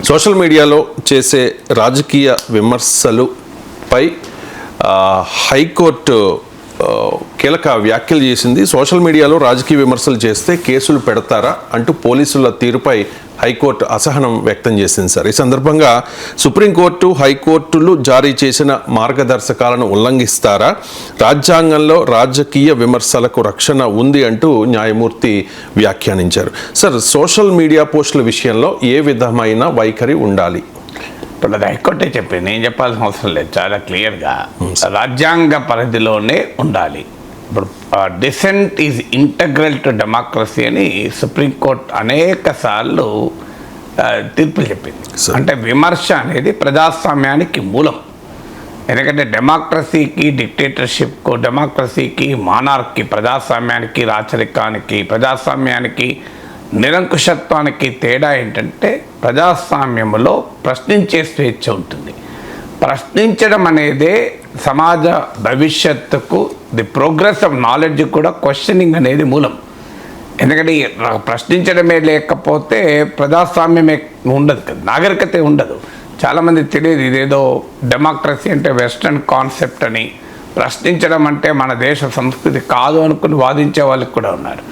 Social మీడియాలో చేసే రాజకీయ విమర్శలపై హైకోర్టు కీలక వ్యాఖ్యలు చేసింది. సోషల్ మీడియాలో రాజకీయ విమర్శలు చేస్తే కేసులు పెడతారా అంటూ పోలీసుల తీరుపై హైకోర్టు అసహనం వ్యక్తం చేసింది సార్. ఈ సందర్భంగా సుప్రీంకోర్టు, హైకోర్టులు జారీ చేసిన మార్గదర్శకాలను ఉల్లంఘిస్తారా, రాజ్యాంగంలో రాజకీయ విమర్శలకు రక్షణ ఉంది అంటూ న్యాయమూర్తి వ్యాఖ్యానించారు. సార్, సోషల్ మీడియా పోస్టుల విషయంలో ఏ విధమైన వైఖరి ఉండాలి? ఇప్పుడు అది హైకోర్టే చెప్పింది, నేను చెప్పాల్సిన అవసరం లేదు. చాలా క్లియర్గా రాజ్యాంగ పరిధిలోనే ఉండాలి. ఇప్పుడు dissent is integral to democracy అని సుప్రీంకోర్టు అనేక సార్లు తీర్పులు చెప్పింది. అంటే విమర్శ అనేది ప్రజాస్వామ్యానికి మూలం. ఎందుకంటే డెమోక్రసీకి, డిక్టేటర్షిప్కు, డెమోక్రసీకి, మానార్కి, ప్రజాస్వామ్యానికి, రాచరికానికి, ప్రజాస్వామ్యానికి, నిరంకుశత్వానికి తేడా ఏంటంటే ప్రజాస్వామ్యంలో ప్రశ్నించే స్వేచ్ఛ ఉంటుంది. ప్రశ్నించడం అనేదే సమాజ భవిష్యత్తుకు, ది ప్రోగ్రెస్ ఆఫ్ నాలెడ్జ్ కూడా క్వశ్చనింగ్ అనేది మూలం. ఎందుకంటే ప్రశ్నించడమే లేకపోతే ప్రజాస్వామ్యమే ఉండదు కదా, నాగరికతే ఉండదు. చాలామంది తెలియదు, ఇదేదో డెమోక్రసీ అంటే వెస్ట్రన్ కాన్సెప్ట్ అని, ప్రశ్నించడం అంటే మన దేశ సంస్కృతి కాదు అనుకుని వాదించే వాళ్ళకి కూడా ఉన్నారు.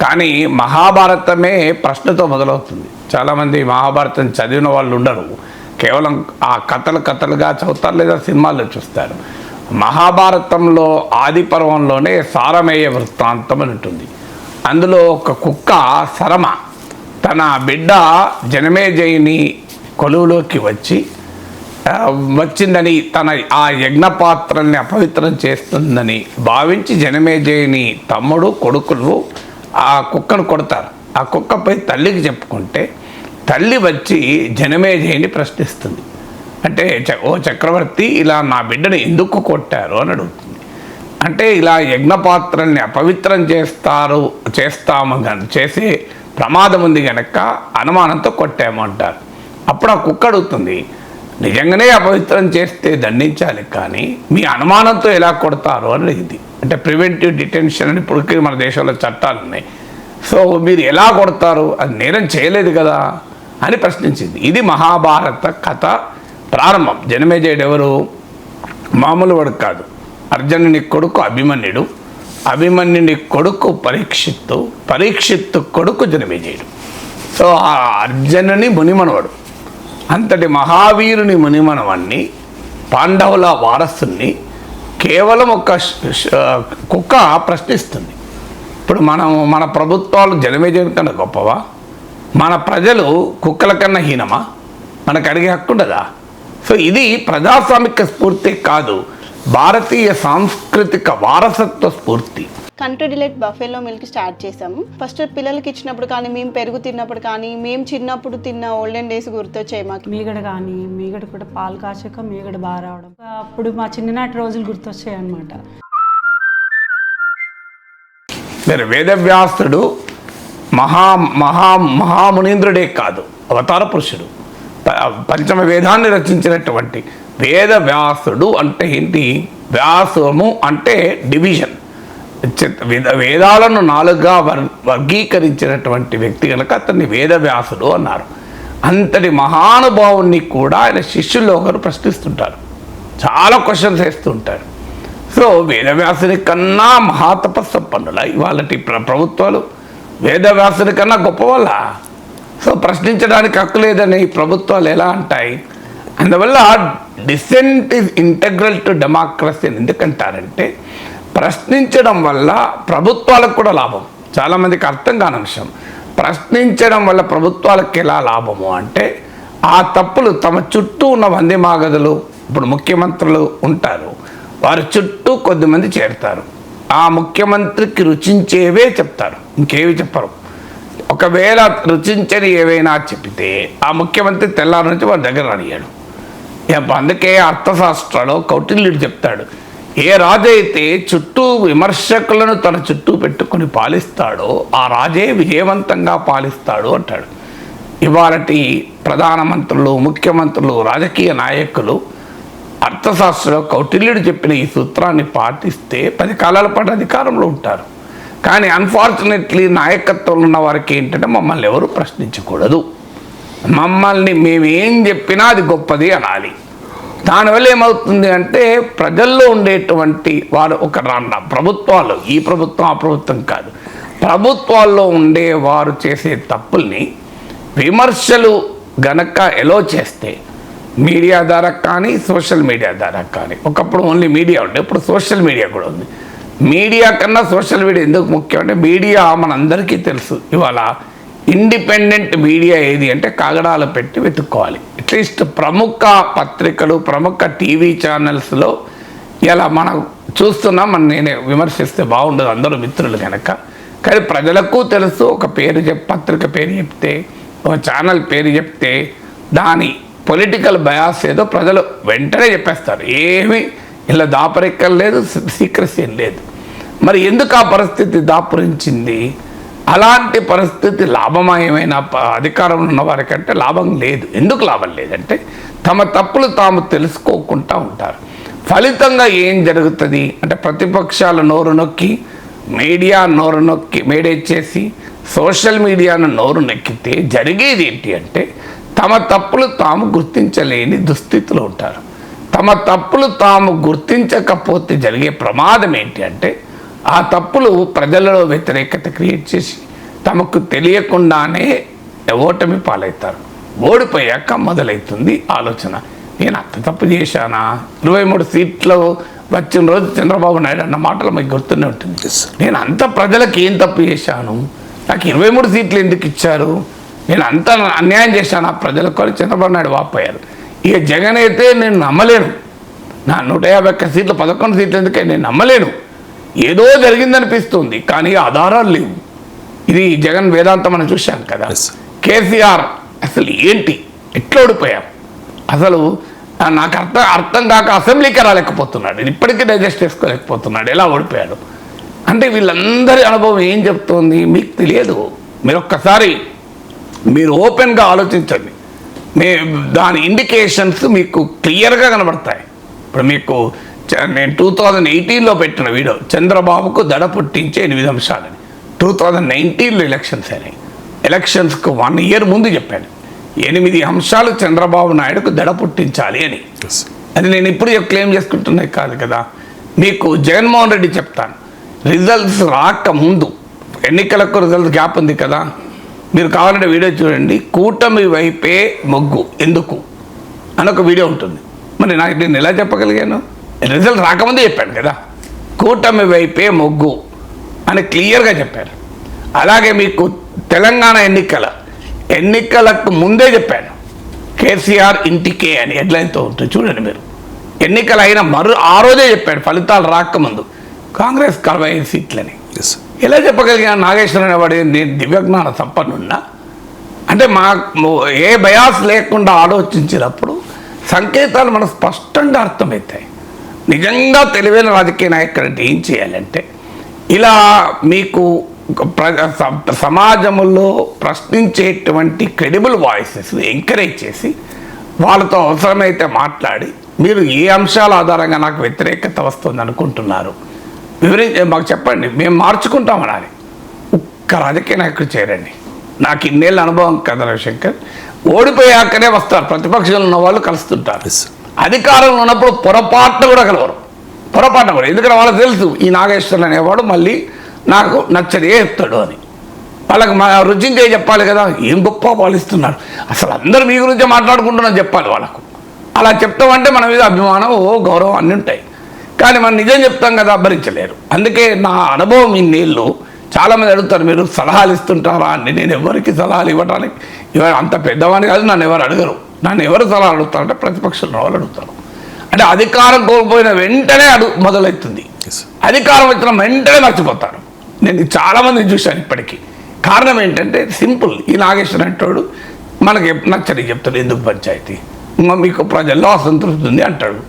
కానీ మహాభారతమే ప్రశ్నతో మొదలవుతుంది. చాలామంది మహాభారతం చదివిన వాళ్ళు ఉండరు, కేవలం ఆ కథలుగా చదువుతారు లేదా సినిమాల్లో చూస్తారు. మహాభారతంలో ఆది పర్వంలోనే సారమేయ వృత్తాంతం అని ఉంటుంది. అందులో ఒక కుక్క సరమ తన బిడ్డ జనమేజయుని కొలువులోకి వచ్చిందని, తన ఆ యజ్ఞపాత్రల్ని అపవిత్రం చేస్తుందని భావించి జనమేజయుని తమ్ముడు, కొడుకులు ఆ కుక్కను కొడతారు. ఆ కుక్కపై తల్లికి చెప్పుకుంటే తల్లి వచ్చి జనమేజయుని ప్రశ్నిస్తుంది. అంటే, ఓ చక్రవర్తి, ఇలా నా బిడ్డను ఎందుకు కొట్టారు అని అడుగుతుంది. అంటే ఇలా యజ్ఞపాత్రల్ని అపవిత్రం చేస్తాము చేసే ప్రమాదం ఉంది కనుక అనుమానంతో కొట్టాము అంటారు. అప్పుడు ఆ కుక్క అడుగుతుంది, నిజంగానే అపవిత్రం చేస్తే దండించాలి, కానీ మీ అనుమానంతో ఎలా కొడతారు అని అడిగింది. అంటే ప్రివెంటివ్ డిటెన్షన్ అని ఇప్పటికీ మన దేశంలో చట్టాలు ఉన్నాయి. సో మీరు ఎలా కొడతారు, అది నేరం చేయలేదు కదా అని ప్రశ్నించింది. ఇది మహాభారత కథ ప్రారంభం. జనమేజయుడు ఎవరు? మామూలు వాడు కాదు. అర్జునుని కొడుకు అభిమన్యుడు, అభిమన్యుని కొడుకు పరీక్షిత్తు కొడుకు జనమేజయుడు. సో ఆ అర్జునుని మునిమనవాడు. అంతటి మహావీరుని మునిమనవాన్ని, పాండవుల వారసుని కేవలం ఒక కుక్క ప్రశ్నిస్తుంది. ఇప్పుడు మన ప్రభుత్వాలు జనమేజయుని కన్నా గొప్పవా? మన ప్రజలు కుక్కల కన్నా హీనమా? మనకు అడిగే హక్కు ఉండదా? సో ఇది ప్రజాస్వామిక స్ఫూర్తి కాదు, భారతీయ సాంస్కృతిక వారసత్వ స్ఫూర్తి. కంట్రీ డిలైట్ బఫేలో మిల్క్ స్టార్ట్ చేసాము. ఫస్ట్ పిల్లలకి ఇచ్చినప్పుడు కానీ, మేము పెరుగు తిన్నప్పుడు కానీ, మేము చిన్నప్పుడు తిన్న ఓల్డెన్ డేస్ గుర్తొచ్చాయి మాకు. మీగడ కూడా పాలు కాచాక మీగడ బాగా రావడం, అప్పుడు మా చిన్ననాటి రోజులు గుర్తొచ్చాయి అన్నమాట. మీరు వేదవ్యాసుడు మహామునీంద్రుడే కాదు, అవతార పురుషుడు, పంచమ వేదాన్ని రచించినటువంటి వేదవ్యాసుడు. అంటే ఏంటి? వ్యాసము అంటే డివిజన్, వేదాలను 4గా వర్గీకరించినటువంటి వ్యక్తి కనుక అతన్ని వేదవ్యాసుడు అన్నారు. అంతటి మహానుభావుని కూడా ఆయన శిష్యుల్లో ఒకరు ప్రశ్నిస్తుంటారు, చాలా క్వశ్చన్స్ వేస్తుంటారు. సో వేదవ్యాసుని కన్నా మహాతపస్సంపన్నుల ఇవాళ ప్రభుత్వాలు వేదవ్యాసుని కన్నా గొప్పవాళ్ళ? సో ప్రశ్నించడానికి హక్కు లేదని ప్రభుత్వాలు ఎలా అంటాయి? అందువల్ల dissent is integral to democracy అని ఎందుకంటారంటే, ప్రశ్నించడం వల్ల ప్రభుత్వాలకు కూడా లాభం. చాలామందికి అర్థం కాని అంశం. ప్రశ్నించడం వల్ల ప్రభుత్వాలకు ఎలా లాభము అంటే, ఆ తప్పులు తమ చుట్టూ ఉన్న వందిమాగదులు, ఇప్పుడు ముఖ్యమంత్రులు ఉంటారు, వారి చుట్టూ కొద్దిమంది చేరుతారు. ఆ ముఖ్యమంత్రికి రుచించేవే చెప్తారు, ఇంకేవి చెప్పరు. ఒకవేళ రుచించని ఏవైనా చెప్తే ఆ ముఖ్యమంత్రి తెల్లారి నుంచి వారి దగ్గర రానియాడు. అందుకే అర్థశాస్త్రంలో కౌటిల్యుడు చెప్తాడు, ఏ రాజు అయితే చుట్టూ విమర్శకులను తన చుట్టూ పెట్టుకుని పాలిస్తాడో ఆ రాజే విజయవంతంగా పాలిస్తాడు అంటాడు. ఇవాళటి ప్రధానమంత్రులు, ముఖ్యమంత్రులు, రాజకీయ నాయకులు అర్థశాస్త్రంలో కౌటిల్యుడు చెప్పిన ఈ సూత్రాన్ని పాటిస్తే 10 కాలాల పాటు అధికారంలో ఉంటారు. కానీ అన్ఫార్చునేట్లీ నాయకత్వంలో ఉన్న వారికి ఏంటంటే, మమ్మల్ని ఎవరు ప్రశ్నించకూడదు, మమ్మల్ని మేము ఏం చెప్పినా అది గొప్పది అనాలి. దానివల్ల ఏమవుతుంది అంటే ప్రజల్లో ఉండేటువంటి వారు ఒక ప్రభుత్వాలు, ఈ ప్రభుత్వం ఆ ప్రభుత్వం కాదు, ప్రభుత్వాల్లో ఉండే వారు చేసే తప్పుల్ని విమర్శలు గనక ఎలో చేస్తే మీడియా ద్వారా కానీ సోషల్ మీడియా ద్వారా కానీ, ఒకప్పుడు ఓన్లీ మీడియా ఉండే, ఇప్పుడు సోషల్ మీడియా కూడా ఉంది. మీడియా కన్నా సోషల్ మీడియా ఎందుకు ముఖ్యం అంటే మీడియా మనందరికీ తెలుసు ఇవాళ ఇండిపెండెంట్ మీడియా ఏది అంటే కాగడాలు పెట్టి వెతుక్కోవాలి. అట్లీస్ట్ ప్రముఖ పత్రికలు, ప్రముఖ టీవీ ఛానల్స్లో ఇలా మనం చూస్తున్నాం. నేనే విమర్శిస్తే బాగుండదు అందరూ మిత్రులు కనుక, కానీ ప్రజలకు తెలుసు ఒక పేరు పత్రిక పేరు చెప్తే, ఒక ఛానల్ పేరు చెప్తే దాని పొలిటికల్ బయాస్ ఏదో ప్రజలు వెంటనే చెప్పేస్తారు. ఏమీ ఇలా దాపరికం లేదు, సీక్రెసీ లేదు. మరి ఎందుకు ఆ పరిస్థితి దాపురించింది? అలాంటి పరిస్థితి లాభమయమైన అధికారంలో ఉన్న వారికంటే లాభం లేదు. ఎందుకు లాభం లేదంటే తమ తప్పులు తాము తెలుసుకోకుండా ఉంటారు. ఫలితంగా ఏం జరుగుతుంది అంటే ప్రతిపక్షాల నోరు నొక్కి, మీడియా నోరు నొక్కి మేడేచేసి సోషల్ మీడియాను నోరు నొక్కితే జరిగేది ఏంటి అంటే తమ తప్పులు తాము గుర్తించలేని దుస్థితిలో ఉంటారు. తమ తప్పులు తాము గుర్తించకపోతే జరిగే ప్రమాదం ఏంటి అంటే ఆ తప్పులు ప్రజలలో వ్యతిరేకత క్రియేట్ చేసి తమకు తెలియకుండానే ఓటమి పాలవుతారు. ఓడిపోయాక మొదలవుతుంది ఆలోచన, నేను అంత తప్పు చేశానా? 23 సీట్లు వచ్చిన రోజు చంద్రబాబు నాయుడు అన్న మాటలు మీకు గుర్తునే ఉంటుంది. నేను అంత ప్రజలకు ఏం తప్పు చేశాను? నాకు 23 సీట్లు ఎందుకు ఇచ్చారు? నేను అంత అన్యాయం చేశాను ఆ ప్రజలకు అని చంద్రబాబు నాయుడు వాపోయారు. ఇక జగన్ అయితే నేను నమ్మలేను, నా 151 సీట్లు 11 సీట్లు ఎందుకే నేను నమ్మలేను, ఏదో జరిగిందనిపిస్తుంది కానీ ఆధారాలు లేవు. ఇది జగన్ వేదాంతం మనం చూశాం కదా. కేసీఆర్ అసలు ఏంటి, ఎట్లా ఓడిపోయాం అసలు నాకు అర్థం కాక అసెంబ్లీకి రాలేకపోతున్నాడు, ఇప్పటికీ డైజెస్ట్ చేసుకోలేకపోతున్నాడు, ఎలా ఓడిపోయాడు అంటే వీళ్ళందరి అనుభవం ఏం చెప్తోంది మీకు తెలియదు. మీరు ఒక్కసారి మీరు ఓపెన్గా ఆలోచించండి, దాని ఇండికేషన్స్ మీకు క్లియర్గా కనబడతాయి. ఇప్పుడు మీకు నేను 2018లో పెట్టిన వీడియో చంద్రబాబుకు దడ పుట్టించే 8 అంశాలని, 2019లో ఎలక్షన్స్ అయినాయి, ఎలక్షన్స్కు 1 year ముందు చెప్పాను 8 అంశాలు చంద్రబాబు నాయుడుకు దడ పుట్టించాలి అని. అది నేను ఇప్పుడు క్లెయిమ్ చేసుకుంటున్నాయి కాదు కదా. మీకు జగన్మోహన్ రెడ్డి చెప్తాను, రిజల్ట్స్ రాకముందు ఎన్నికలకు రిజల్ట్ గ్యాప్ ఉంది కదా, మీరు కావాలంటే వీడియో చూడండి, కూటమి వైపే మొగ్గు ఎందుకు అని ఒక వీడియో ఉంటుంది. మరి నేను ఎలా చెప్పగలిగాను? రిజల్ట్ రాకముందే చెప్పాను కదా, కూటమి వైపే మొగ్గు అని క్లియర్గా చెప్పారు. అలాగే మీకు తెలంగాణ ఎన్నికలకు ముందే చెప్పాను, కేసీఆర్ ఇంటికే అని హెడ్లైన్తో ఉంటుంది చూడండి మీరు. ఎన్నికలు అయిన ఆ రోజే చెప్పాడు ఫలితాలు రాకముందు కాంగ్రెస్ 45 సీట్లని. ఎలా చెప్పగలిగాను? నాగేశ్వరరావు అనేవాడు నేను దివ్యజ్ఞాన సంపన్నున్నా అంటే ఏ బయాస్ లేకుండా ఆలోచించినప్పుడు సంకేతాలు మనకు స్పష్టంగా అర్థమవుతాయి. నిజంగా తెలివైన రాజకీయ నాయకుడు అంటే ఏం చేయాలంటే ఇలా మీకు సమాజంలో ప్రశ్నించేటువంటి క్రెడిబుల్ వాయిసెస్ ఎంకరేజ్ చేసి వాళ్ళతో అవసరమైతే మాట్లాడి మీరు ఏ అంశాల ఆధారంగా నాకు వ్యతిరేకత వస్తుంది అనుకుంటున్నారు మాకు చెప్పండి, మేము మార్చుకుంటామనాలి. ఒక్క రాజకీయ నాయకుడు చేరండి. నాకు ఇన్నేళ్ళ అనుభవం కదా రవిశంకర్, ఓడిపోయాకనే వస్తారు, ప్రతిపక్షంలో ఉన్న వాళ్ళు కలుస్తుంటారు, అధికారంలో ఉన్నప్పుడు పొరపాటున కూడా కలవరు, పొరపాటున కూడా. ఎందుకంటే వాళ్ళకి తెలుసు ఈ నాగేశ్వరులు అనేవాడు మళ్ళీ నాకు నచ్చదే చెప్తాడు అని. వాళ్ళకి రుచించే చెప్పాలి కదా, ఏం గొప్ప పాలిస్తున్నాడు, అసలు అందరూ మీ గురించే మాట్లాడుకుంటున్నాను చెప్పాలి వాళ్ళకు. అలా చెప్తామంటే మన మీద అభిమానం, గౌరవం అన్నీ ఉంటాయి. కానీ మనం నిజం చెప్తాం కదా, భరించలేరు. అందుకే నా అనుభవం ఇన్నేళ్ళు చాలామంది అడుగుతారు, మీరు సలహాలు ఇస్తుంటారా అని. నేను ఎవరికి సలహాలు ఇవ్వడానికి అంత పెద్దవాడిని కాదు, నన్ను ఎవరు అడగరు. నన్ను ఎవరు సలహా అడుగుతారంటే ప్రతిపక్షంలో వాళ్ళు అడుగుతారు. అంటే అధికారం కోల్పోయిన వెంటనే మొదలవుతుంది, అధికారం వచ్చిన వెంటనే మర్చిపోతారు. నేను చాలామందిని చూశాను ఇప్పటికీ. కారణం ఏంటంటే సింపుల్, ఈ నాగేశ్వర అంటాడు మనకి నచ్చని చెప్తాడు, ఎందుకు పంచాయతీ, మీకు ప్రజల్లో అసంతృప్తి ఉంది అంటాడు,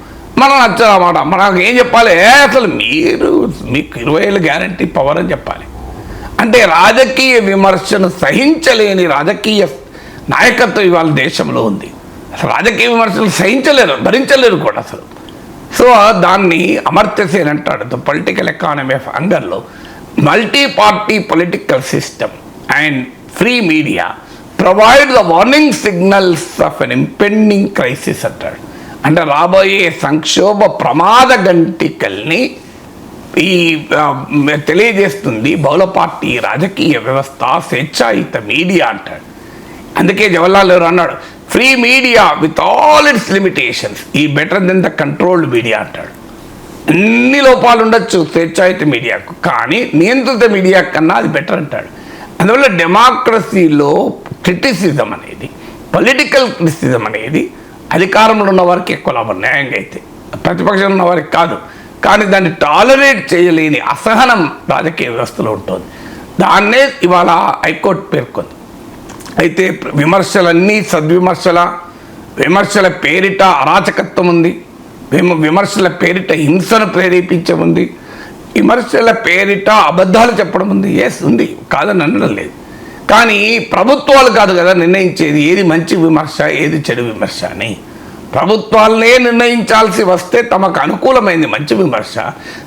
మనం నచ్చదన్నమాట. మనకు ఏం చెప్పాలి, అసలు మీకు 20 ఏళ్ళ గ్యారంటీ పవర్ అని చెప్పాలి. అంటే రాజకీయ విమర్శను సహించలేని రాజకీయ నాయకత్వం ఇవాళ దేశంలో ఉంది. అసలు రాజకీయ విమర్శలు సహించలేరు, భరించలేరు కూడా అసలు. సో దాన్ని అమర్త్య సేన్ అంటాడు, ద పొలిటికల్ ఎకానమీ ఆఫ్ హంగర్లో multi party political system and free media provide the warning signals of an impending crisis అంటాడు. అంటే రాబోయే సంక్షోభ ప్రమాద గంటికల్ని ఈ తెలియజేస్తుంది బహుళ పార్టీ రాజకీయ వ్యవస్థ, స్వేచ్ఛాయుత మీడియా అంటాడు. అందుకే జవహర్లాల్ నెహ్రూ అన్నాడు, free media with all its limitations is better than the controlled media అంటాడు. అన్ని లోపాలు ఉండొచ్చు స్వేచ్ఛాయుత మీడియాకు, కానీ నియంత్రిత మీడియా కన్నా అది బెటర్ అంటాడు. అందువల్ల డెమోక్రసీలో క్రిటిసిజం అనేది, పొలిటికల్ క్రిటిసిజం అనేది అధికారంలో ఉన్న వారికి ఎక్కువ లాభం, న్యాయంగా అయితే ప్రతిపక్షంలో ఉన్న వారికి కాదు. కానీ దాన్ని టాలరేట్ చేయలేని అసహనం రాజకీయ వ్యవస్థలో ఉంటుంది. దాన్నే ఇవాళ హైకోర్టు పేర్కొంది. అయితే విమర్శలన్నీ విమర్శల పేరిట అరాచకత్వం ఉంది, విమర్శల పేరిట హింసను ప్రేరేపించడం ఉంది, విమర్శల పేరిట అబద్ధాలు చెప్పడం ఉంది. ఎస్ ఉంది, కాదని అనడం లేదు. కానీ ప్రభుత్వాలు కాదు కదా నిర్ణయించేది ఏది మంచి విమర్శ ఏది చెడు విమర్శ అని. ప్రభుత్వాలనే నిర్ణయించాల్సి వస్తే తమకు అనుకూలమైంది మంచి విమర్శ,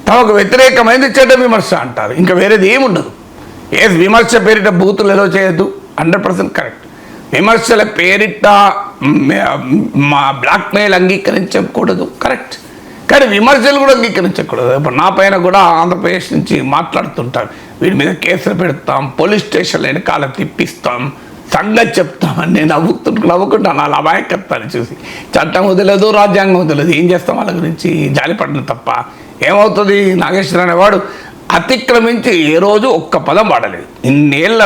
తమకు వ్యతిరేకమైంది చెడ్డ విమర్శ అంటారు. ఇంకా వేరేది ఏముండదు. విమర్శ పేరిట బూతులు ఎలా చేయొద్దు, 100% కరెక్ట్. విమర్శల పేరిట మా బ్లాక్మెయిల్ అంగీకరించకూడదు, కరెక్ట్. కానీ విమర్శలు కూడా అంగీకరించకూడదు. ఇప్పుడు నా పైన కూడా ఆంధ్రప్రదేశ్ నుంచి మాట్లాడుతుంటారు, వీడి మీద కేసులు పెడతాం, పోలీస్ స్టేషన్లో వెనకాల తిప్పిస్తాం, సంగతి చెప్తామని నేను నవ్వుకుంటాను వాళ్ళ అమాయకత్వాన్ని చూసి. చట్టం వదలదు, రాజ్యాంగం వదలదు, ఏం చేస్తాం వాళ్ళ గురించి జాలిపడడం తప్ప. ఏమవుతుంది, నాగేశ్వర అనేవాడు అతిక్రమించి ఏ రోజు ఒక్క పదం వాడలేదు. ఇన్నేళ్ళ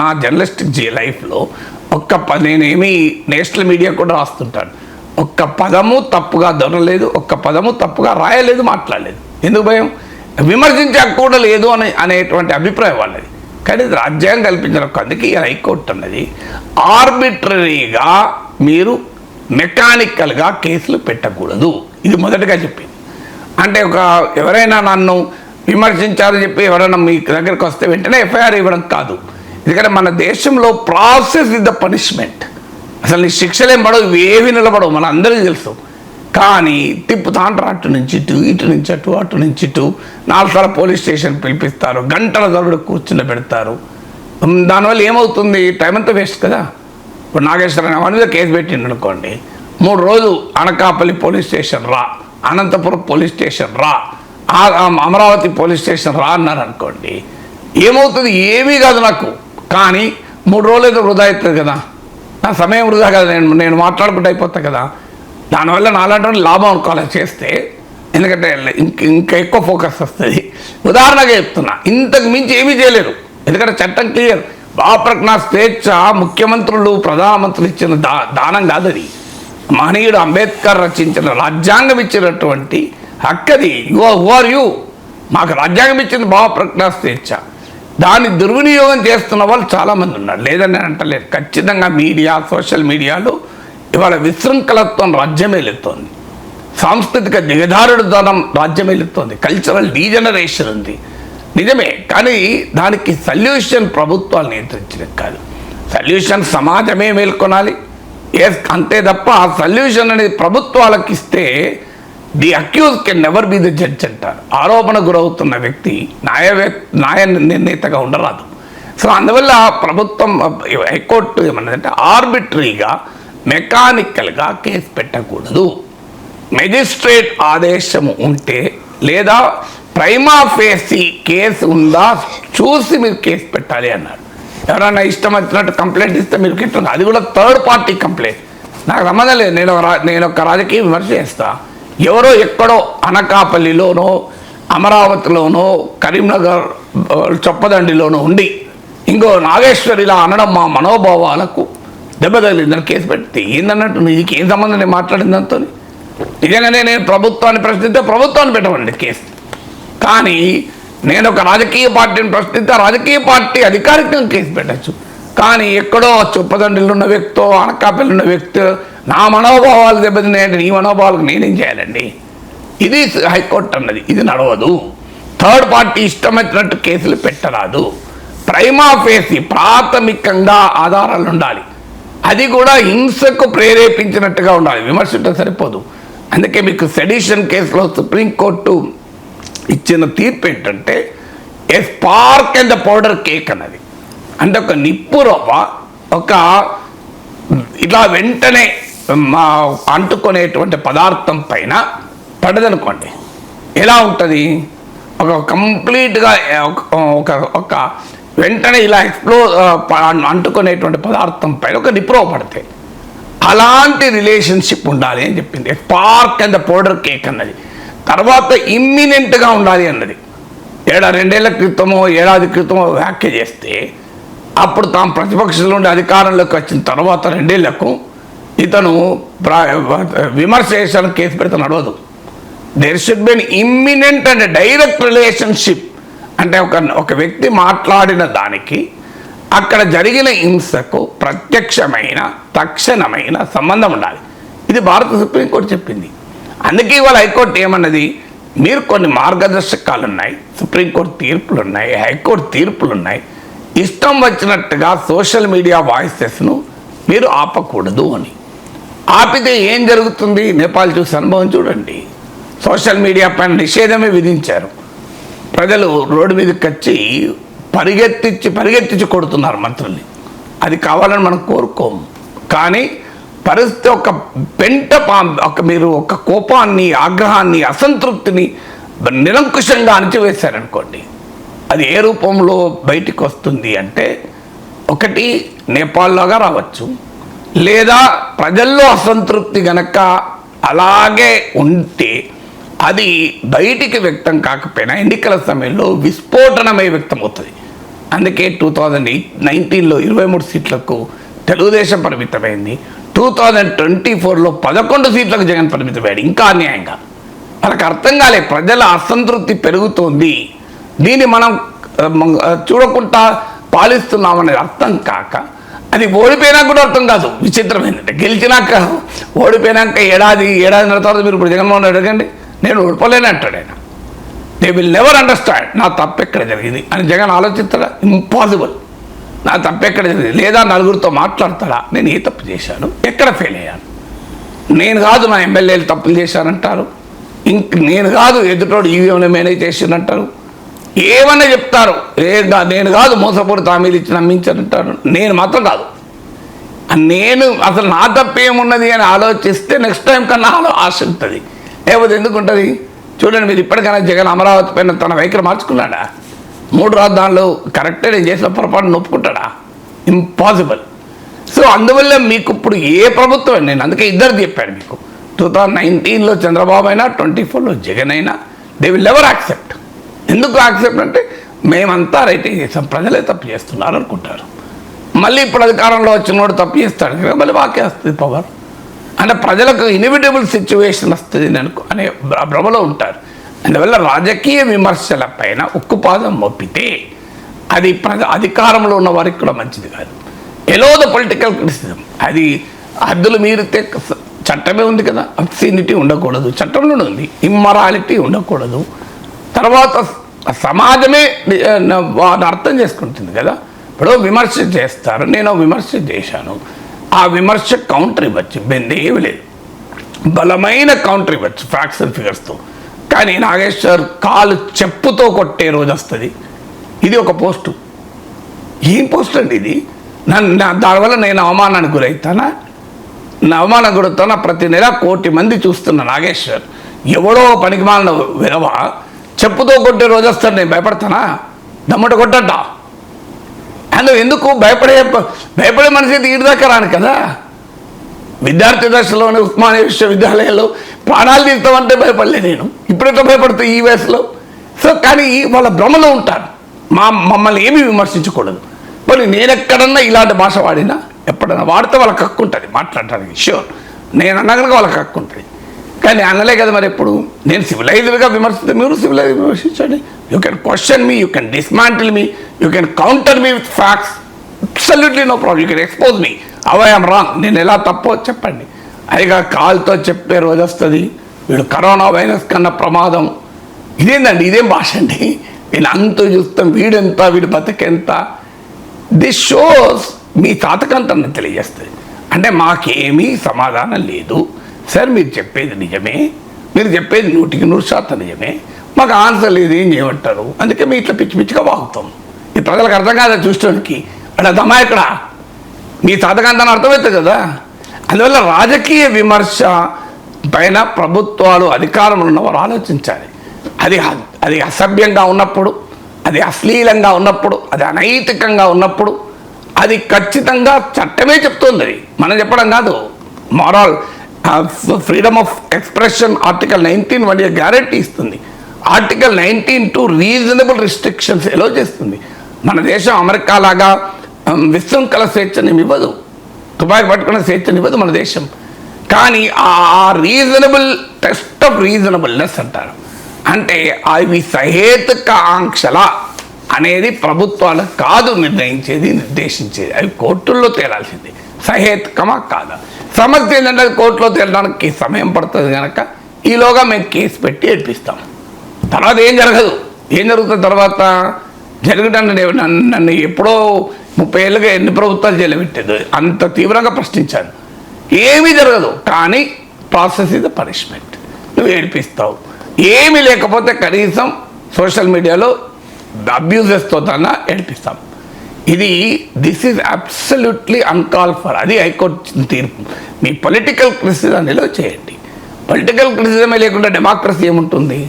నా జర్నలిస్టిక్ లైఫ్లో నేనేమి నేషనల్ మీడియా కూడా రాస్తుంటాను, ఒక్క పదము తప్పుగా దొరలేదు, ఒక్క పదము తప్పుగా రాయలేదు, మాట్లాడలేదు. ఎందుకు భయం? విమర్శించక కూడా లేదు అనేటువంటి అభిప్రాయం వాళ్ళది. కానీ రాజ్యాంగం కల్పించిన అందుకే ఈ హైకోర్టు అన్నది ఆర్బిట్రరీగా మీరు మెకానికల్గా కేసులు పెట్టకూడదు. ఇది మొదటగా చెప్పింది. అంటే ఎవరైనా నన్ను విమర్శించారని చెప్పి ఎవరైనా మీ దగ్గరికి వస్తే వెంటనే ఎఫ్ఐఆర్ ఇవ్వడం కాదు. ఎందుకంటే మన దేశంలో ప్రాసెస్ ఇస్ ద పనిష్మెంట్. అసలు నీ శిక్షలేం పడవు, ఏవి నిలబడవు, మన అందరికీ తెలుసు. కానీ తిప్పుతాంటారు అటు నుంచి ఇటు నుంచి అటు నుంచి ఇటు. 4 సార్లు పోలీస్ స్టేషన్ పిలిపిస్తారు, గంటల తరబడి కూర్చుని పెడతారు. దానివల్ల ఏమవుతుంది, టైం అంతా వేస్ట్ కదా. ఇప్పుడు నాగేశ్వర వాడి మీద కేసు పెట్టిండు అనుకోండి, 3 రోజులు అనకాపల్లి పోలీస్ స్టేషన్ రా, అనంతపురం పోలీస్ స్టేషన్ రా, అమరావతి పోలీస్ స్టేషన్ రా అన్నారు అనుకోండి, ఏమవుతుంది, ఏమీ కాదు నాకు. కానీ 3 రోజులు అయితే వృధా అవుతుంది కదా, నా సమయం వృధా కదా, నేను మాట్లాడుకుంటూ అయిపోతా కదా. దానివల్ల నాలాంటి లాభం అనుకోవాలి చేస్తే, ఎందుకంటే ఇంకా ఎక్కువ ఫోకస్ వస్తుంది. ఉదాహరణగా చెప్తున్నా, ఇంతకు మించి ఏమీ చేయలేరు. ఎందుకంటే చట్టం క్లియర్. భావప్రజ్ఞ స్వేచ్ఛ ముఖ్యమంత్రులు ప్రధానమంత్రులు ఇచ్చిన దానం కాదు, అది మహనీయుడు అంబేద్కర్ రచించిన రాజ్యాంగం ఇచ్చినటువంటి హక్కది. Who are you? మాకు రాజ్యాంగం ఇచ్చింది భావప్రజ్ఞ స్వేచ్ఛ. దాన్ని దుర్వినియోగం చేస్తున్న వాళ్ళు చాలామంది ఉన్నారు, లేదని నేను అంటలేదు. ఖచ్చితంగా మీడియా, సోషల్ మీడియాలో ఇవాళ విశృంఖలత్వం రాజ్యమేలుతోంది, సాంస్కృతిక దిగజారుడుతనం రాజ్యమేలుతోంది, కల్చరల్ డీజనరేషన్ ఉంది, నిజమే. కానీ దానికి సొల్యూషన్ ప్రభుత్వాలు నియంత్రించడం కాదు, సొల్యూషన్ సమాజమే మేల్కొనాలి. అంతే తప్ప ఆ సొల్యూషన్ అనేది ప్రభుత్వాలకు ఇస్తే the accused can never be the judge అంటారు. ఆరోపణ గురవుతున్న వ్యక్తి న్యాయ నిర్ణేతగా ఉండరాదు. సో అందువల్ల ప్రభుత్వం, హైకోర్టు ఏమన్నదంటే ఆర్బిటరీగా మెకానికల్గా కేసు పెట్టకూడదు. మెజిస్ట్రేట్ ఆదేశము ఉంటే లేదా ప్రైమా ఫేసి కేసు ఉందా చూసి మీరు కేసు పెట్టాలి అన్నారు. ఎవరైనా ఇష్టం వచ్చినట్టు కంప్లైంట్ ఇస్తే మీరు పెట్టండి, అది కూడా థర్డ్ పార్టీ కంప్లైంట్. నాకు సంబంధం లేదు, నేను ఒక రాజకీయ విమర్శ చేస్తా. ఎవరో ఎక్కడో అనకాపల్లిలోనో అమరావతిలోనో కరీంనగర్ చొప్పదండిలోనో ఉండి ఇంకో నాగేశ్వరిలా అనడం మా మనోభావాలకు దెబ్బ తగిలిందని కేసు పెడితే ఏందన్నట్టు, నీకు ఏం సంబంధం నేను మాట్లాడిన దాంతో? నిజంగానే నేను ప్రభుత్వాన్ని ప్రశ్నిస్తే ప్రభుత్వాన్ని పెట్టమండి కేసు. కానీ నేను ఒక రాజకీయ పార్టీని ప్రశ్నిస్తే రాజకీయ పార్టీ అధికారికంగా కేసు పెట్టచ్చు. కానీ ఎక్కడో చొప్పదండిలో ఉన్న వ్యక్తో అనకాపల్లి ఉన్న వ్యక్తి నా మనోభావాలు దెబ్బతిన్నాయంటే నీ మనోభావాలకు నేనేం చేయాలండి? ఇది హైకోర్టు అన్నది, ఇది నడవదు. థర్డ్ పార్టీ ఇష్టం వచ్చినట్టు కేసులు పెట్టరాదు. ప్రైమా ఫేసి ప్రాథమికంగా ఆధారాలు ఉండాలి, అది కూడా హింసకు ప్రేరేపించినట్టుగా ఉండాలి. విమర్శించడం సరిపోదు. అందుకే మీకు సెడిషన్ కేసులో సుప్రీంకోర్టు ఇచ్చిన తీర్పు ఏంటంటే ఏ spark and the powder cake అన్నది. అంటే ఒక నిప్పు రవ్వ ఒక ఇట్లా వెంటనే అంటుకునేటువంటి పదార్థం పైన పడదనుకోండి, ఎలా ఉంటుంది? ఒక కంప్లీట్గా ఒక వెంటనే ఇలా అంటుకునేటువంటి పదార్థం పైన ఒక నిప్రో పడితే అలాంటి రిలేషన్షిప్ ఉండాలి అని చెప్పింది. Spark and the powder cake అన్నది. తర్వాత ఇమ్మినెంట్గా ఉండాలి అన్నది. 2 క్రితమో ఏడాది క్రితమో వ్యాఖ్య చేస్తే అప్పుడు తాము ప్రతిపక్షంలో ఉండి అధికారంలోకి వచ్చిన తర్వాత 2 ఏళ్లకు ఇతను విమర్శ చేసిన కేసు పెడితే నడవదు. There should be imminent and direct relationship. అంటే ఒక వ్యక్తి మాట్లాడిన దానికి అక్కడ జరిగిన హింసకు ప్రత్యక్షమైన తక్షణమైన సంబంధం ఉండాలి. ఇది భారత సుప్రీంకోర్టు చెప్పింది. అందుకే ఇవాళ హైకోర్టు ఏమన్నది, మీరు కొన్ని మార్గదర్శకాలు ఉన్నాయి, సుప్రీంకోర్టు తీర్పులు ఉన్నాయి, హైకోర్టు తీర్పులు ఉన్నాయి, ఇష్టం వచ్చినట్టుగా సోషల్ మీడియా వాయిసెస్ను మీరు ఆపకూడదు అని. ఆపితే ఏం జరుగుతుంది? నేపాల్ చూసి అనుభవం చూడండి. సోషల్ మీడియా పైన నిషేధమే విధించారు. ప్రజలు రోడ్డు మీదకి వచ్చి పరిగెత్తించి కొడుతున్నారు మంత్రుల్ని. అది కావాలని మనం కోరుకోము. కానీ పరిస్థితి మీరు ఒక కోపాన్ని, ఆగ్రహాన్ని, అసంతృప్తిని నిరంకుశంగా అణచివేశారనుకోండి, అది ఏ రూపంలో బయటికి వస్తుంది అంటే, ఒకటి నేపాల్లోగా రావచ్చు, లేదా ప్రజల్లో అసంతృప్తి గనక అలాగే ఉంటే అది బయటికి వ్యక్తం కాకపోయినా ఎన్నికల సమయంలో విస్ఫోటనమై వ్యక్తమవుతుంది. అందుకే 2019లో 23 సీట్లకు తెలుగుదేశం పరిమితమైంది. 2024లో 11 సీట్లకు జగన్ పరిమితమయ్యాడు. ఇంకా అన్యాయంగా వాళ్ళకి అర్థం కాలే, ప్రజల అసంతృప్తి పెరుగుతోంది, దీన్ని మనం చూడకుండా పాలిస్తున్నామనేది అర్థం కాక, అది ఓడిపోయినాక కూడా అర్థం కాదు. విచిత్రమైందంటే గెలిచినాక ఓడిపోయినాక ఏడాదిన్నర తర్వాత మీరు ఇప్పుడు జగన్మోహన్ రెడ్డి అడగండి, నేను ఓడిపోలేని అంటాడు ఆయన. దే విల్ నెవర్ అండర్స్టాండ్ నా తప్పు ఎక్కడ జరిగింది అని జగన్ ఆలోచిస్తాడా? ఇంపాసిబుల్. నా తప్పు ఎక్కడ జరిగింది, లేదా నలుగురితో మాట్లాడతాడా, నేను ఏ తప్పు చేశాను, ఎక్కడ ఫెయిల్ అయ్యాను, నేను కాదు నా ఎమ్మెల్యేలు తప్పులు చేశానంటారు, నేను కాదు ఎదుటోడు ఈవీఎంని మేనేజ్ చేసినంటారు, ఏమన్నా చెప్తారు, నేను కాదు మోసపూరిత హామీలు ఇచ్చి నమ్మించానంటారు, నేను మాత్రం కాదు, నేను అసలు నా తప్పేమున్నది అని ఆలోచిస్తే నెక్స్ట్ టైం కన్నా ఆశ ఉంటుంది. లేకపోతే ఎందుకు ఉంటుంది? చూడండి, మీరు ఇప్పటికైనా జగన్ అమరావతి పైన తన వైఖరి మార్చుకున్నాడా? 3 రాజధానులు కరెక్టే, నేను చేసిన పొరపాటు ఒప్పుకుంటాడా? ఇంపాసిబుల్. సో అందువల్ల మీకు ఇప్పుడు ఏ ప్రభుత్వం, నేను అందుకే ఇద్దరు చెప్పాను మీకు, 2019లో చంద్రబాబు అయినా 24లో జగన్ అయినా, దే విల్ నెవర్ యాక్సెప్ట్. ఎందుకు యాక్సెప్ట్ అంటే మేమంతా రైటింగ్ చేసాం, ప్రజలే తప్పు చేస్తున్నారు అనుకుంటారు. మళ్ళీ ఇప్పుడు అధికారంలో వచ్చినోడు తప్పు చేస్తాడు కదా, మళ్ళీ వాకే వస్తుంది పవర్. అంటే ప్రజలకు ఇన్ఎవిటబుల్ సిచ్యువేషన్ వస్తుంది అనే భ్రమలో ఉంటారు. అందువల్ల రాజకీయ విమర్శల పైన ఉక్కుపాదం మోపితే అది అధికారంలో ఉన్న వారికి కూడా మంచిది కాదు. ఎలో ద పొలిటికల్ క్రిటిసిజం, అది హద్దులు మీరితే చట్టమే ఉంది కదా, అబ్సీనిటీ ఉండకూడదు, చట్టంలోనే ఉంది, ఇమ్మరాలిటీ ఉండకూడదు. తర్వాత సమాజమే వారిని అర్థం చేసుకుంటుంది కదా. ఇప్పుడు విమర్శ చేస్తారు, నేను విమర్శ చేశాను, ఆ విమర్శ కౌంటర్ ఇవ్వచ్చు, బెందేమీ లేదు, బలమైన కౌంటర్ ఇవ్వచ్చు ఫ్యాక్ట్స్ అండ్ ఫిగర్స్తో. కానీ నాగేశ్వర్ కాలు చెప్పుతో కొట్టే రోజు వస్తుంది. ఇది ఒక పోస్టు. ఏం పోస్ట్ అండి ఇది? దానివల్ల నేను అవమానానికి గురవుతానా? నా అవమానం గురవుతానా? ప్రతి నెల 1 కోటి మంది చూస్తున్న నాగేశ్వర్ ఎవడో పనికిమాలిన విరవ చెప్పుతో కొట్టే రోజు వస్తాడు, నేను భయపడతానా? దమ్మట కొట్టట. అందుకు ఎందుకు భయపడే మనిషి ఈడి దాకా రాను కదా. విద్యార్థి దశలోనే ఉస్మానియా విశ్వవిద్యాలయంలో ప్రాణాలు తీస్తామంటే భయపడలే నేను, ఇప్పుడెట్లా భయపడుతా ఈ వయసులో? సో కానీ వాళ్ళ భ్రమలో ఉంటారు, మమ్మల్ని ఏమీ విమర్శించకూడదు. మరి నేను ఎక్కడన్నా ఇలాంటి భాష వాడినా, ఎప్పుడన్నా వాడితే వాళ్ళకి హక్కు ఉంటుంది మాట్లాడటానికి, షూర్, నేను అన్నా కనుక వాళ్ళకి హక్కు ఉంటుంది. కానీ అనలే కదా మరి ఎప్పుడు. నేను సివిలైజ్డ్గా విమర్శిస్తే మీరు సివిలైజ్ విమర్శించండి. You can question me, you can dismantle me, you can counter me with facts, absolutely no problem. You can expose me how I am wrong, నేను ఎలా తప్పో చెప్పండి. అదిగా కాల్తో చెప్పే రోజు వస్తుంది, వీడు కరోనా వైరస్ కన్నా ప్రమాదం. ఇదేందండి, ఇదేం భాష అండి? నేను అంత చూస్తాం, వీడెంత, వీడి బతకెంత. దిస్ షోస్ మీ తాతకంతాన్ని తెలియజేస్తుంది. అంటే మాకేమీ సమాధానం లేదు సార్, మీరు చెప్పేది నిజమే, మీరు చెప్పేది 100% నిజమే, మాకు ఆన్సర్ లేదు, ఏం చేయమంటారు? అందుకే మేము ఇట్లా పిచ్చి పిచ్చిగా వాగుతాం. ఈ ప్రజలకు అర్థం కాదా చూడడానికి? అక్కడ దమాయక్కడ మీ సాధకాంతాన్ని అర్థమవుతుంది కదా. అందువల్ల రాజకీయ విమర్శ పైన ప్రభుత్వాలు అధికారంలో ఉన్నవారు ఆలోచించాలి. అది అసభ్యంగా ఉన్నప్పుడు, అది అశ్లీలంగా ఉన్నప్పుడు, అది అనైతికంగా ఉన్నప్పుడు అది ఖచ్చితంగా చట్టమే చెప్తుంది. అది మనం చెప్పడం కాదు. Moral freedom of expression article 19 వంటి గ్యారెంటీ ఇస్తుంది. ఆర్టికల్ 19 రీజనబుల్ రిస్ట్రిక్షన్స్ ఎలో చేస్తుంది. మన దేశం అమెరికా లాగా విశృంఖల స్వేచ్ఛని ఇవ్వదు, తుపాకి పట్టుకునే స్వేచ్ఛని ఇవ్వదు మన దేశం. కానీ ఆ రీజనబుల్ టెస్ట్ ఆఫ్ రీజనబుల్నెస్ అంటారు. అంటే అవి సహేతుక ఆంక్షల అనేది ప్రభుత్వాలకు కాదు నిర్ణయించేది, నిర్దేశించేది. అవి కోర్టుల్లో తేలాల్సింది. సహేతుకమా కాదా సమస్య ఏంటంటే కోర్టులో తేలడానికి సమయం పడుతుంది కనుక ఈలోగా మేము కేసు పెట్టి ఏడిపిస్తాం. తర్వాత ఏం జరగదు. ఏం జరుగుతుంది తర్వాత జరగడానికి నన్ను ఎప్పుడో 30 ఏళ్ళుగా ఎన్ని ప్రభుత్వాలు జైలుపెట్టేది అంత తీవ్రంగా ప్రశ్నించాను. ఏమీ జరగదు. కానీ ప్రాసెస్ ఇస్ ద పనిష్మెంట్. నువ్వు ఏడిపిస్తావు. ఏమీ లేకపోతే కనీసం సోషల్ మీడియాలో అబ్యూజెస్తో తన ఏడిపిస్తాం. This is absolutely uncalled for. అది హైకోర్టు తీర్పు. మీ పొలిటికల్ క్రిటిసిజం నిలో చేయండి. పొలిటికల్ క్రిటిసిజమే లేకుండా డెమోక్రసీ ఏముంటుంది?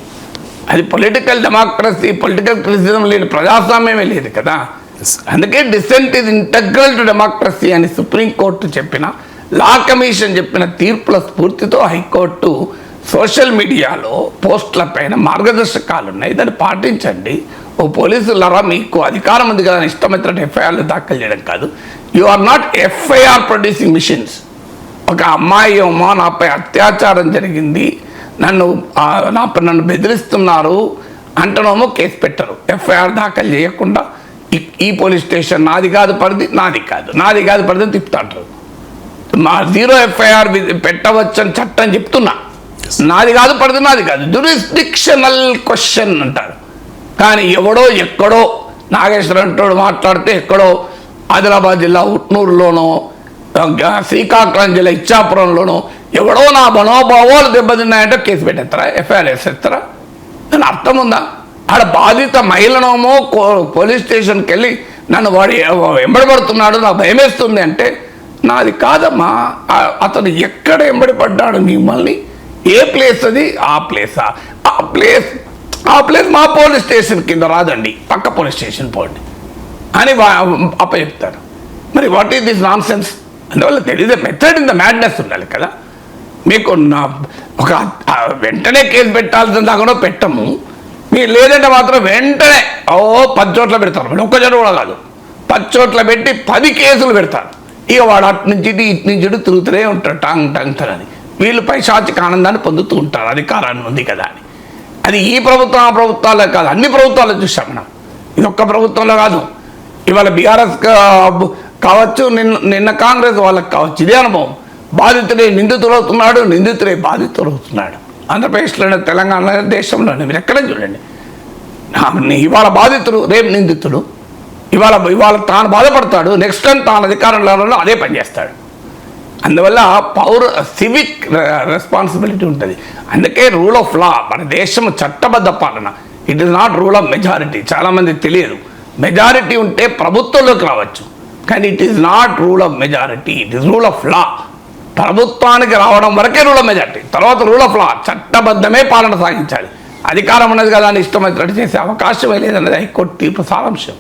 అది పొలిటికల్ డెమోక్రసీ, పొలిటికల్ క్రిటిసిజం లేని ప్రజాస్వామ్యమే లేదు కదా. అందుకే dissent is integral to democracy అని సుప్రీంకోర్టు చెప్పిన, లా కమిషన్ చెప్పిన తీర్పుల స్ఫూర్తితో హైకోర్టు సోషల్ మీడియాలో పోస్టుల పైన మార్గదర్శకాలు ఉన్నాయి, దాన్ని పాటించండి. ఓ పోలీసులరా మీకు అధికారం ఉంది కదా ఇష్టమైనటువంటి ఎఫ్ఐఆర్లు దాఖలు చేయడం కాదు. You are not FIR producing machines. ఒక అమ్మాయి ఏమో నాపై అత్యాచారం జరిగింది, నన్ను బెదిరిస్తున్నారు అంటేనేమో కేసు పెట్టరు. ఎఫ్ఐఆర్ దాఖలు చేయకుండా ఈ పోలీస్ స్టేషన్ నాది కాదు పరిధి, నాది కాదు పరిధి తిప్పుతాంటారు. మా 0 ఎఫ్ఐఆర్ పెట్టవచ్చని చట్టం చెప్తున్నా. నాది కాదు పరిధి, నాది కాదు, జ్యూరిస్డిక్షనల్ క్వశ్చన్ అంటారు. కానీ ఎవడో ఎక్కడో నాగేశ్వరంటోడు మాట్లాడితే ఎక్కడో ఆదిలాబాద్ జిల్లా ఉట్నూరులోనో శ్రీకాకుళం జిల్లా ఇచ్చాపురంలోనో ఎవడో నా మనోభావాలు దెబ్బతిన్నాయంటే కేసు పెట్టేస్తారా, ఎఫ్ఐఆర్ వేసేస్తారా? దాని అర్థం ఉందా? ఆడ బాధిత మహిళనోమో పోలీస్ స్టేషన్కి వెళ్ళి నన్ను వాడు వెంబడబడుతున్నాడు, నాకు భయమేస్తుంది అంటే నాది కాదమ్మా. అతను ఎక్కడ వెంబడి పడ్డాడు మిమ్మల్ని, ఏ ప్లేస్ అది? ఆ ప్లేసా? ఆ ప్లేస్ మా పోలీస్ స్టేషన్ కింద రాదండి, పక్క పోలీస్ స్టేషన్ పోండి అని అప్పచెప్తారు. మరి what is this non sense? అందువల్ల తెలియదు. మెథడ్ ఇన్ ద మ్యాడ్నెస్ ఉండాలి కదా. మీకు ఒక వెంటనే కేసు పెట్టాల్సిన దాకా పెట్టము. మీరు లేదంటే మాత్రం వెంటనే 10 చోట్ల పెడతారు. ఒక్క చోట కూడా కాదు, 10 చోట్ల పెట్టి 10 కేసులు పెడతారు. ఇక వాడు అటు నుంచి ఇటు నుంచి తిరుగుతూనే ఉంటాడు టంగ్ అని. వీళ్ళు పైశాచిక ఆనందాన్ని పొందుతూ ఉంటారు, అధికారాన్ని ఉంది కదా అని. అది ఈ ప్రభుత్వం ఆ ప్రభుత్వాలే కాదు, అన్ని ప్రభుత్వాలు చూసాం మనం. ఇది ఒక్క ప్రభుత్వంలో కాదు. ఇవాళ బీఆర్ఎస్ కావచ్చు, నిన్న కాంగ్రెస్ వాళ్ళకి కావచ్చు. ఇదే అనుభవం. బాధితుడే నిందితుడవుతున్నాడు, నిందితుడే బాధితుడవుతున్నాడు. ఆంధ్రప్రదేశ్లోనే, తెలంగాణలో, దేశంలోనే మీరు ఎక్కడ చూడండి. ఇవాళ బాధితుడు, రేపు నిందితుడు. ఇవాళ తాను బాధపడతాడు, నెక్స్ట్ టైం తాను అధికారంలో అదే పనిచేస్తాడు. అందువల్ల సివిక్ రెస్పాన్సిబిలిటీ ఉంటుంది. అందుకే రూల్ ఆఫ్ లా, మన దేశం చట్టబద్ధ పాలన. It is not rule of majority. చాలామంది తెలియదు. మెజారిటీ ఉంటే ప్రభుత్వంలోకి రావచ్చు, కానీ it is not rule of majority, it is rule of law. ప్రభుత్వానికి రావడం వరకే రూల్ ఆఫ్ మెజారిటీ, తర్వాత రూల్ ఆఫ్ లా. చట్టబద్ధమే పాలన సాగించాలి. అధికారం ఉన్నది కదా అని ఇష్టమైనట్టు చేసే అవకాశమే లేదన్నది హైకోర్టు తీర్పు సారాంశం.